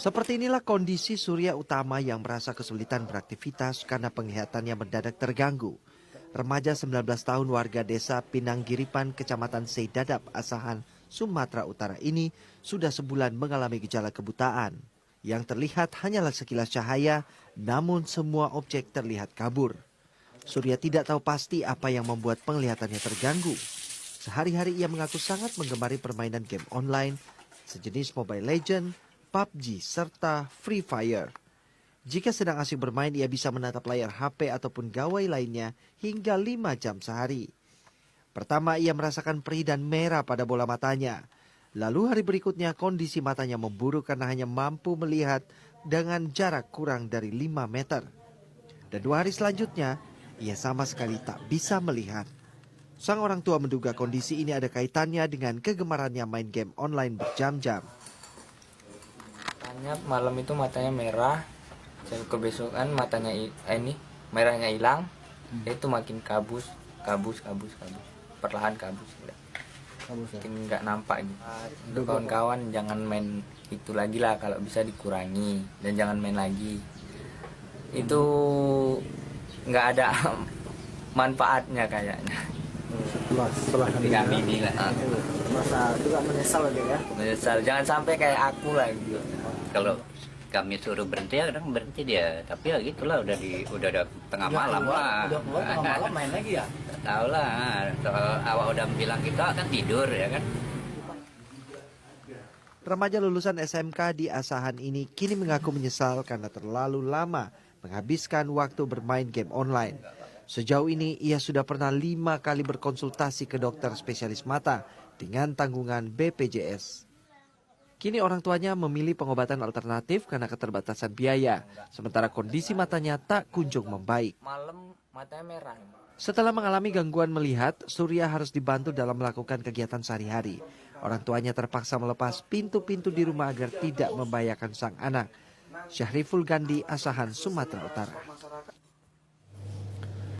Seperti inilah kondisi Surya Utama yang merasa kesulitan beraktivitas karena penglihatannya mendadak terganggu. Remaja 19 tahun warga desa Pinanggiripan, Kecamatan Seidadap, Asahan, Sumatera Utara ini sudah sebulan mengalami gejala kebutaan. Yang terlihat hanyalah sekilas cahaya, namun semua objek terlihat kabur. Surya tidak tahu pasti apa yang membuat penglihatannya terganggu. Sehari-hari ia mengaku sangat menggemari permainan game online, sejenis Mobile Legends, PUBG, serta Free Fire. Jika sedang asik bermain, ia bisa menatap layar HP ataupun gawai lainnya hingga 5 jam sehari. Pertama, ia merasakan perih dan merah pada bola matanya. Lalu hari berikutnya kondisi matanya memburuk karena hanya mampu melihat dengan jarak kurang dari 5 meter. Dan 2 hari selanjutnya, ia sama sekali tak bisa melihat. Sang orang tua menduga kondisi ini ada kaitannya dengan kegemarannya main game online berjam-jam. Matanya malam itu matanya merah, kebesokan matanya merahnya hilang, itu makin kabus, perlahan kabus, makin nggak nampak gitu. Untuk kawan-kawan jangan main itu lagi lah, kalau bisa dikurangi dan jangan main lagi. Itu nggak ada manfaatnya kayaknya. Setelah Kami ini lah. merasa juga menyesal gitu ya. Menyesal, jangan sampai kayak aku lah gitu. Kalau kami suruh berhenti ya kadang berhenti dia, tapi ya gitulah udah ada tengah malam lah. Udah keluar tengah malam main lagi ya. Tahu lah, soal awak udah bilang kita akan tidur ya kan. Remaja lulusan SMK di Asahan ini kini mengaku menyesal karena terlalu lama menghabiskan waktu bermain game online. Sejauh ini ia sudah pernah 5 kali berkonsultasi ke dokter spesialis mata dengan tanggungan BPJS. Kini orang tuanya memilih pengobatan alternatif karena keterbatasan biaya, sementara kondisi matanya tak kunjung membaik. Malam matanya merah. Setelah mengalami gangguan melihat, Surya harus dibantu dalam melakukan kegiatan sehari-hari. Orang tuanya terpaksa melepas pintu-pintu di rumah agar tidak membahayakan sang anak. Syahriful Gandhi, Asahan, Sumatera Utara.